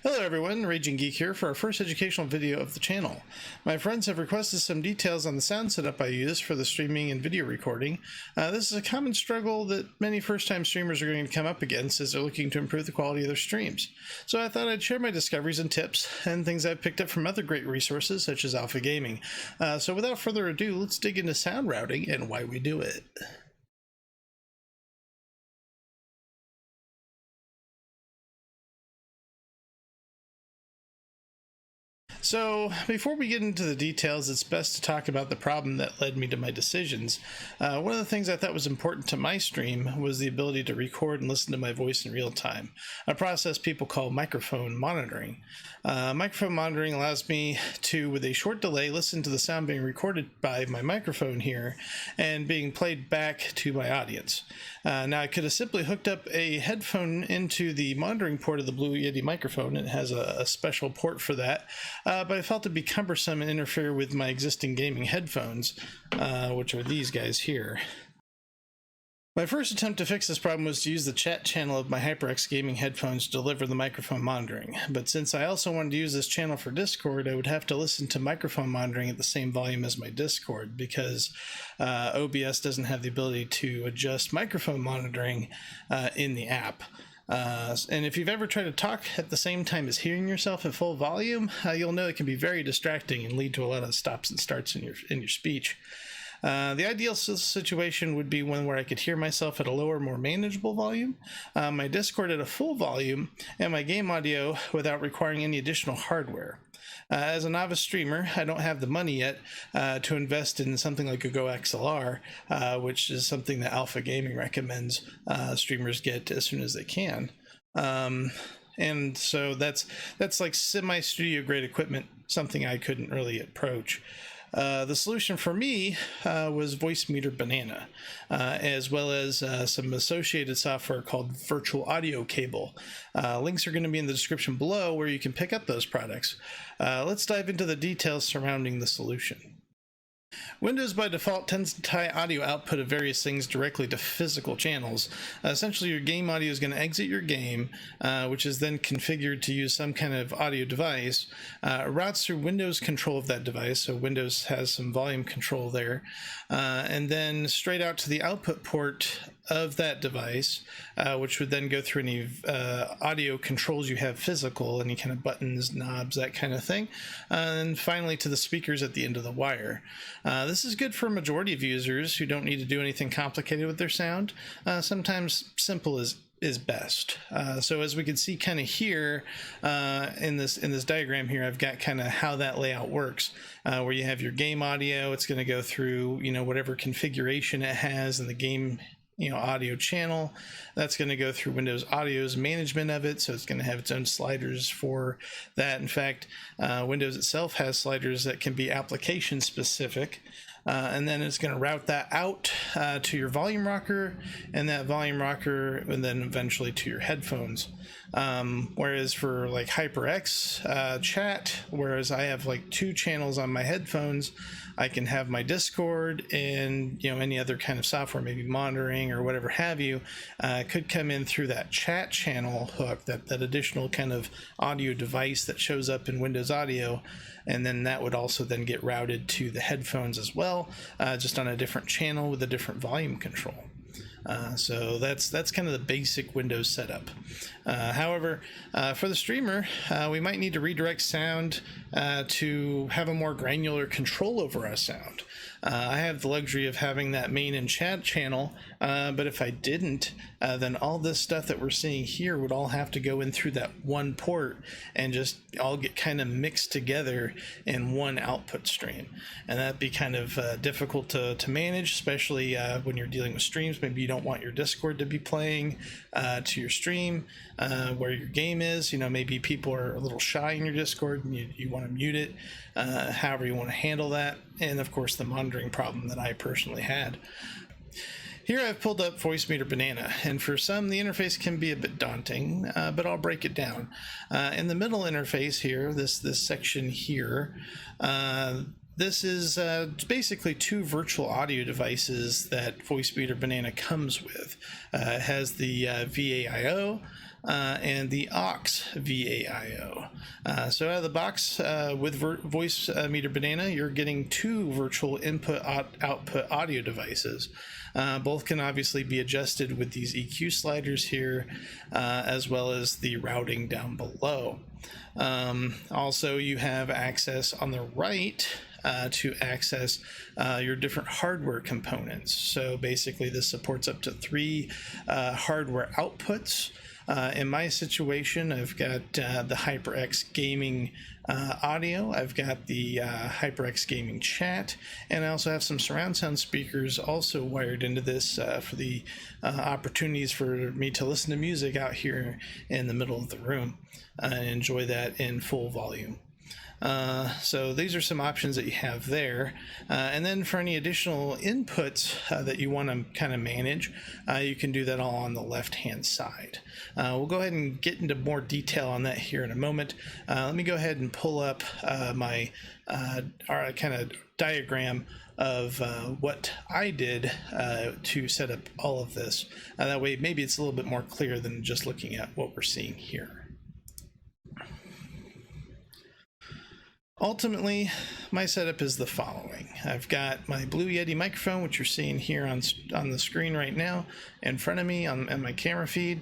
Hello everyone, Raging Geek here for our first educational video of the channel. My friends have requested some details on the sound setup I use for the streaming and video recording. This is a common struggle that many first-time streamers are going to come up against as they're looking to improve the quality of their streams. So I thought I'd share my discoveries and tips and things I've picked up from other great resources such as Alpha Gaming. So without further ado, let's dig into sound routing and why we do it. So, before we get into the details, it's best to talk about the problem that led me to my decisions. One of the things I thought was important to my stream was the ability to record and listen to my voice in real time, a process people call microphone monitoring. Microphone monitoring allows me to, with a short delay, listen to the sound being recorded by my microphone here and being played back to my audience. Now, I could have simply hooked up a headphone into the monitoring port of the Blue Yeti microphone. It has a special port for that. But I felt it'd be cumbersome and interfere with my existing gaming headphones, which are these guys here. My first attempt to fix this problem was to use the chat channel of my HyperX gaming headphones to deliver the microphone monitoring. But since I also wanted to use this channel for Discord, I would have to listen to microphone monitoring at the same volume as my Discord because OBS doesn't have the ability to adjust microphone monitoring in the app. And if you've ever tried to talk at the same time as hearing yourself at full volume, you'll know it can be very distracting and lead to a lot of stops and starts in your speech. The ideal situation would be one where I could hear myself at a lower, more manageable volume, my Discord at a full volume, and my game audio without requiring any additional hardware. As a novice streamer, I don't have the money yet to invest in something like a Go XLR, which is something that Alpha Gaming recommends streamers get as soon as they can. And so that's like semi-studio grade equipment, something I couldn't really approach. The solution for me was Voicemeeter Banana, as well as some associated software called Virtual Audio Cable. Links are going to be in the description below where you can pick up those products. Let's dive into the details surrounding the solution. Windows by default tends to tie audio output of various things directly to physical channels. Essentially, your game audio is going to exit your game, which is then configured to use some kind of audio device, routes through Windows control of that device, so Windows has some volume control there, and then straight out to the output port of that device, which would then go through any audio controls you have physical, any kind of buttons, knobs, that kind of thing, and finally to the speakers at the end of the wire. This is good for a majority of users who don't need to do anything complicated with their sound. Sometimes simple is best. So as we can see kind of here in this diagram here, I've got kind of how that layout works, where you have your game audio. It's going to go through, whatever configuration it has in the game audio channel. That's going to go through Windows Audio's management of it, so it's going to have its own sliders for that. In fact, Windows itself has sliders that can be application specific, and then it's going to route that out to your volume rocker, and that volume rocker, and then eventually to your headphones. Whereas for like HyperX chat, whereas I have like 2 channels on my headphones, I can have my Discord and any other kind of software, maybe monitoring or whatever have you, could come in through that chat channel hook, that additional kind of audio device that shows up in Windows Audio, and then that would also then get routed to the headphones as well, just on a different channel with a different volume control. So that's kind of the basic Windows setup. However, for the streamer, we might need to redirect sound to have a more granular control over our sound. I have the luxury of having that main and chat channel, but if I didn't, then all this stuff that we're seeing here would all have to go in through that one port and just all get kind of mixed together in one output stream. And that'd be kind of difficult to manage, especially when you're dealing with streams. Maybe you don't want your Discord to be playing to your stream where your game is. Maybe people are a little shy in your Discord and you want to mute it, however you want to handle that. And of course, the monitoring problem that I personally had. Here I've pulled up Voicemeeter Banana, and for some the interface can be a bit daunting, but I'll break it down. In the middle interface here, this section here, this is basically two virtual audio devices that Voicemeeter Banana comes with. It has the VAIO and the aux VAIO. So out of the box with Voicemeeter Banana, you're getting two virtual input-output audio devices. Both can obviously be adjusted with these EQ sliders here, as well as the routing down below. Also, you have access on the right to access your different hardware components. So basically this supports up to 3 hardware outputs. In my situation, I've got the HyperX Gaming audio, I've got the HyperX Gaming chat, and I also have some surround sound speakers also wired into this for the opportunities for me to listen to music out here in the middle of the room and enjoy that in full volume. So these are some options that you have there. And then for any additional inputs that you want to kind of manage, you can do that all on the left-hand side. We'll go ahead and get into more detail on that here in a moment. Let me go ahead and pull up my our kind of diagram of what I did to set up all of this. That way maybe it's a little bit more clear than just looking at what we're seeing here. Ultimately, my setup is the following. I've got my Blue Yeti microphone, which you're seeing here on the screen right now in front of me on my camera feed.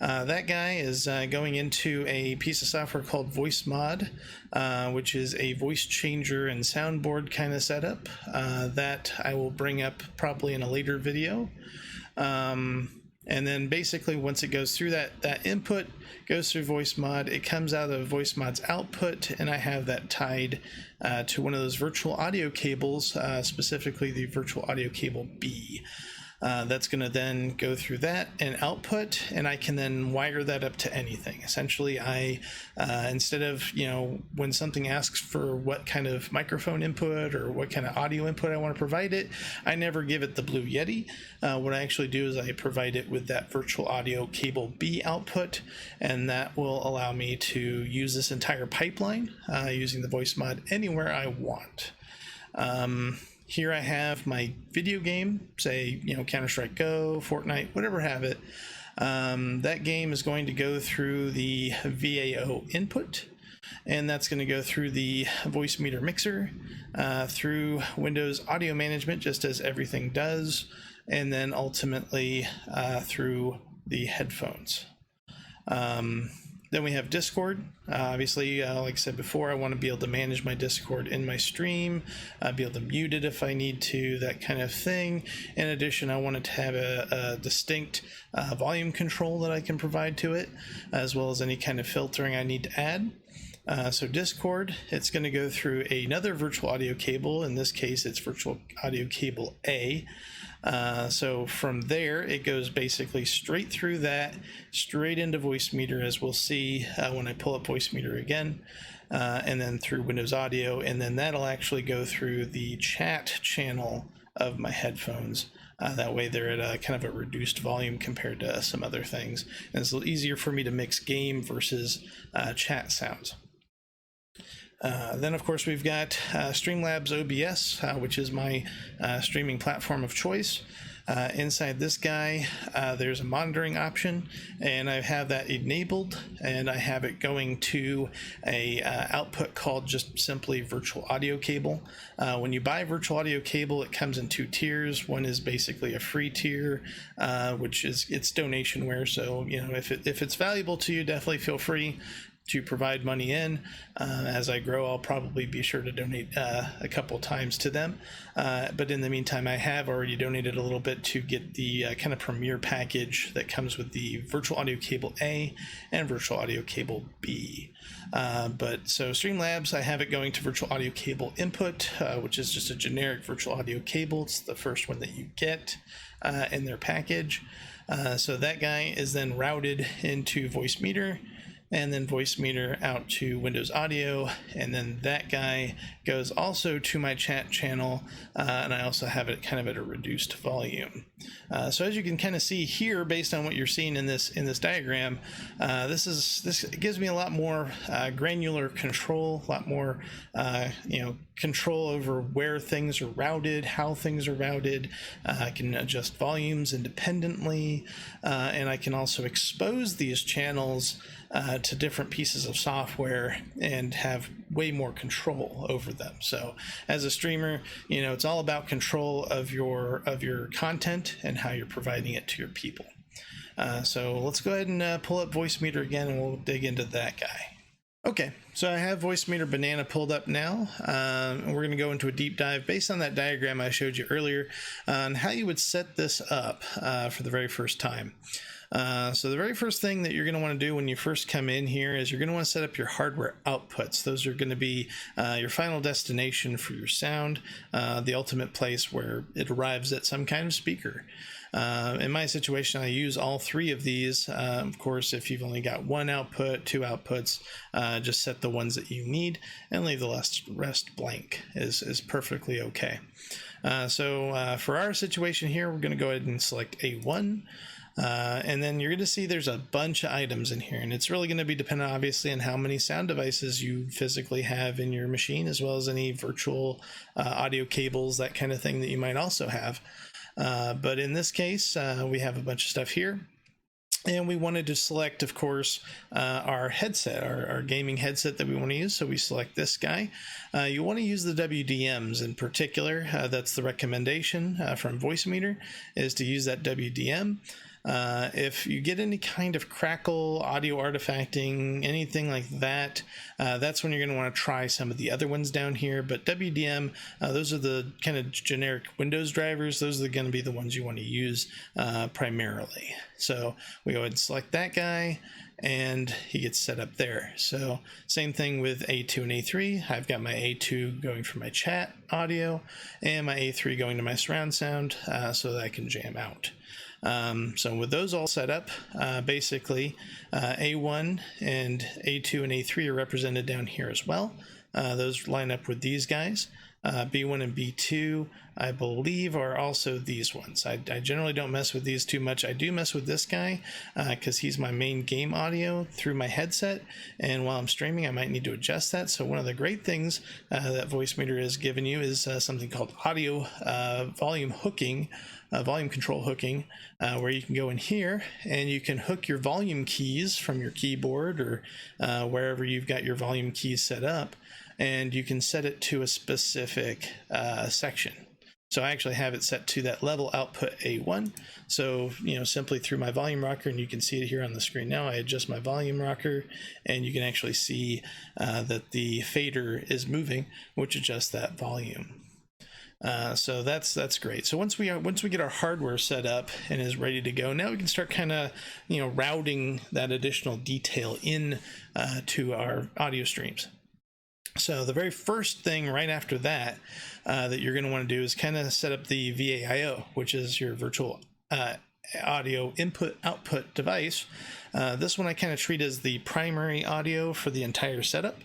That guy is going into a piece of software called VoiceMod, which is a voice changer and soundboard kind of setup that I will bring up probably in a later video. And then basically once it goes through that input, goes through VoiceMod, it comes out of VoiceMod's output, and I have that tied to one of those virtual audio cables, specifically the virtual audio cable B. That's going to then go through that and output, and I can then wire that up to anything. Essentially, I instead of, when something asks for what kind of microphone input or what kind of audio input I want to provide it, I never give it the Blue Yeti. What I actually do is I provide it with that virtual audio cable B output, and that will allow me to use this entire pipeline using the VoiceMod anywhere I want. Here I have my video game, say, Counter-Strike Go, Fortnite, whatever have it. That game is going to go through the VAO input, and that's going to go through the Voicemeeter mixer, through Windows Audio Management, just as everything does, and then ultimately through the headphones. Then we have Discord. Obviously, like I said before, I want to be able to manage my Discord in my stream, be able to mute it if I need to, that kind of thing. In addition, I wanted to have a distinct volume control that I can provide to it, as well as any kind of filtering I need to add. So Discord, it's going to go through another virtual audio cable. In this case, it's virtual audio cable A. So from there, it goes basically straight through that, straight into Voicemeeter, as we'll see when I pull up Voicemeeter again, and then through Windows Audio, and then that'll actually go through the chat channel of my headphones. That way they're at a kind of a reduced volume compared to some other things, and it's a little easier for me to mix game versus chat sounds. Then, of course, we've got Streamlabs OBS, which is my streaming platform of choice. Inside this guy, there's a monitoring option, and I have that enabled, and I have it going to a output called just simply virtual audio cable. When you buy virtual audio cable, it comes in 2 tiers. One is basically a free tier, which is it's donationware. So if it's valuable to you, definitely feel free to provide money in. As I grow, I'll probably be sure to donate a couple times to them. But in the meantime, I have already donated a little bit to get the kind of premier package that comes with the virtual audio cable A and virtual audio cable B. So Streamlabs, I have it going to virtual audio cable input, which is just a generic virtual audio cable. It's the first one that you get in their package. So that guy is then routed into Voicemeeter. and then Voicemeeter out to Windows Audio, and then that guy goes also to my chat channel, and I also have it kind of at a reduced volume. So as you can kind of see here, based on what you're seeing in this diagram, this gives me a lot more granular control, a lot more control over where things are routed, how things are routed. I can adjust volumes independently, and I can also expose these channels to different pieces of software and have way more control over them. So as a streamer, it's all about control of your content and how you're providing it to your people. So let's go ahead and pull up Voicemeeter again, and we'll dig into that guy. Okay, so I have Voicemeeter Banana pulled up now, and we're going to go into a deep dive based on that diagram I showed you earlier on how you would set this up for the very first time. So the very first thing that you're going to want to do when you first come in here is you're going to want to set up your hardware outputs. Those are going to be your final destination for your sound, the ultimate place where it arrives at some kind of speaker. In my situation, I use all three of these. Of course, if you've only got one output, two outputs, just set the ones that you need and leave the rest blank is perfectly okay. So for our situation here, we're going to go ahead and select A1. And then you're going to see there's a bunch of items in here, and it's really going to be dependent obviously on how many sound devices you physically have in your machine, as well as any virtual audio cables, that kind of thing that you might also have. But in this case, we have a bunch of stuff here. And we wanted to select, of course, our headset, our gaming headset that we want to use. So we select this guy. You want to use the WDMs in particular. That's the recommendation from Voicemeeter, is to use that WDM. If you get any kind of crackle, audio artifacting, anything like that, that's when you're going to want to try some of the other ones down here. But WDM, those are the kind of generic Windows drivers. Those are going to be the ones you want to use primarily. So we go ahead and select that guy, and he gets set up there. So same thing with A2 and A3. I've got my A2 going for my chat audio, and my A3 going to my surround sound so that I can jam out. So with those all set up, basically A1 and A2 and A3 are represented down here as well. Those line up with these guys. B1 and B2, I believe, are also these ones. I generally don't mess with these too much. I do mess with this guy because he's my main game audio through my headset, and while I'm streaming I might need to adjust that. So one of the great things that Voicemeeter has given you is something called audio volume hooking, volume control hooking, where you can go in here and you can hook your volume keys from your keyboard or wherever you've got your volume keys set up, and you can set it to a specific section. So I actually have it set to that level output A1. So, simply through my volume rocker, and you can see it here on the screen now, I adjust my volume rocker, and you can actually see that the fader is moving, which adjusts that volume. So that's great. So once we get our hardware set up and is ready to go, now we can start kind of routing that additional detail in to our audio streams. So the very first thing right after that that you're going to want to do is kind of set up the VAIO, which is your virtual audio input-output device. This one I kind of treat as the primary audio for the entire setup.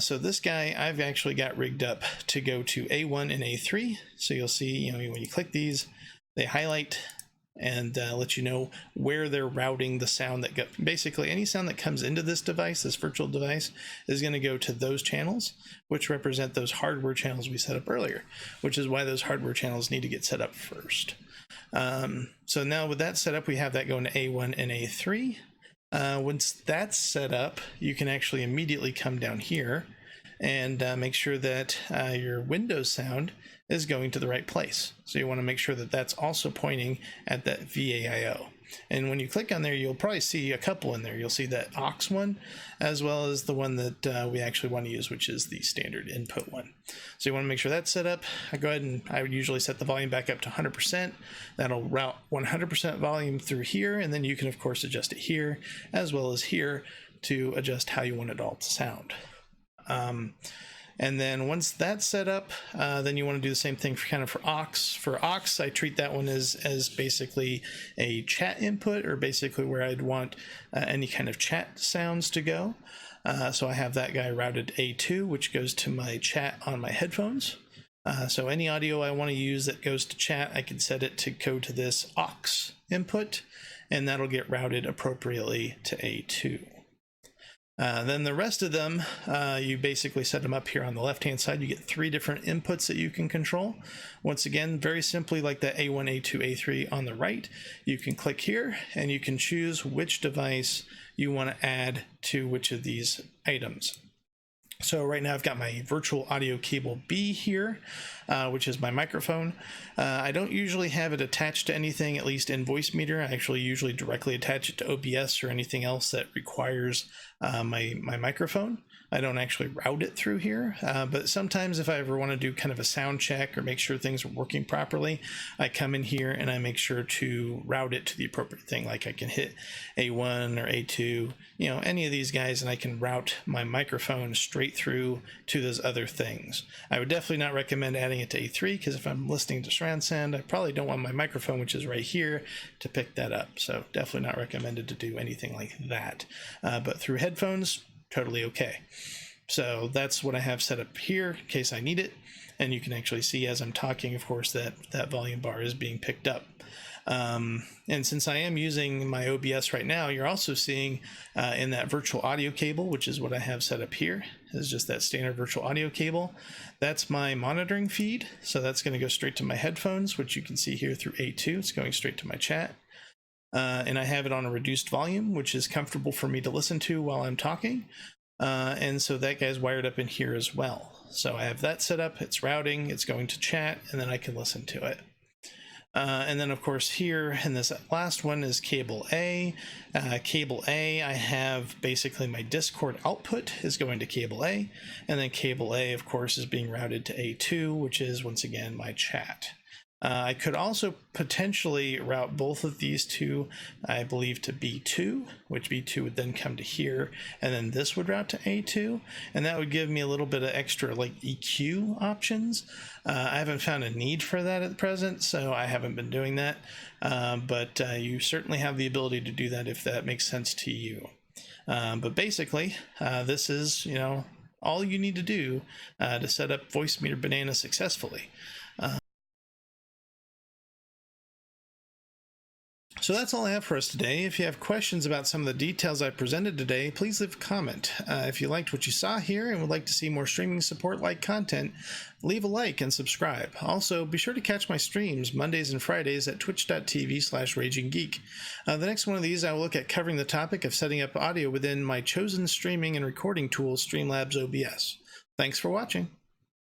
So this guy I've actually got rigged up to go to A1 and A3. So you'll see, when you click these, they highlight and let you know where they're routing the sound that basically any sound that comes into this device, this virtual device, is going to go to those channels, which represent those hardware channels we set up earlier, which is why those hardware channels need to get set up first. So now with that set up, we have that going to A1 and A3. Once that's set up, you can actually immediately come down here and make sure that your Windows sound is going to the right place. So you want to make sure that that's also pointing at that VAIO. And when you click on there, you'll probably see a couple in there. You'll see that aux one, as well as the one that we actually want to use, which is the standard input one. So you want to make sure that's set up. I would usually set the volume back up to 100%. That'll route 100% volume through here, and then you can of course adjust it here as well as here to adjust how you want it all to sound. And then once that's set up, then you want to do the same thing for kind of for aux. For aux, I treat that one as basically a chat input, or basically where I'd want any kind of chat sounds to go. So I have that guy routed A2, which goes to my chat on my headphones. So any audio I want to use that goes to chat, I can set it to go to this aux input, and that'll get routed appropriately to A2. Then the rest of them, you basically set them up here on the left-hand side. You get 3 different inputs that you can control. Once again, very simply like the A1, A2, A3 on the right, you can click here and you can choose which device you want to add to which of these items. So right now I've got my virtual audio cable B here, which is my microphone. I don't usually have it attached to anything, at least in Voicemeeter. I actually usually directly attach it to OBS or anything else that requires my microphone. I don't actually route it through here, but sometimes if I ever want to do kind of a sound check or make sure things are working properly, I come in here and I make sure to route it to the appropriate thing. Like I can hit A1 or A2, you know, any of these guys, and I can route my microphone straight through to those other things. I would definitely not recommend adding it to A3, because if I'm listening to surround sound, I probably don't want my microphone, which is right here, to pick that up. So definitely not recommended to do anything like that. But through headphones, totally okay. So that's what I have set up here in case I need it. And you can actually see as I'm talking, of course, that volume bar is being picked up. And since I am using my OBS right now, you're also seeing in that virtual audio cable, which is what I have set up here, is just that standard virtual audio cable. That's my monitoring feed. So that's going to go straight to my headphones, which you can see here through A2. It's going straight to my chat. And I have it on a reduced volume, which is comfortable for me to listen to while I'm talking. And so that guy's wired up in here as well. So I have that set up, it's routing, it's going to chat, and then I can listen to it. And then of course here in this last one is cable A. Cable A, I have basically my Discord output is going to cable A, and then cable A of course is being routed to A2, which is once again my chat. I could also potentially route both of these two, I believe, to B2, which B2 would then come to here, and then this would route to A2, and that would give me a little bit of extra like EQ options. I haven't found a need for that at present, so I haven't been doing that, but you certainly have the ability to do that if that makes sense to you. But basically, this is, you know, all you need to do to set up Voicemeeter Banana successfully. So that's all I have for us today. If you have questions about some of the details I presented today, please leave a comment. If you liked what you saw here and would like to see more streaming support-like content, leave a like and subscribe. Also, be sure to catch my streams Mondays and Fridays at twitch.tv/RagingGeek. The next one of these, I will look at covering the topic of setting up audio within my chosen streaming and recording tool, Streamlabs OBS. Thanks for watching.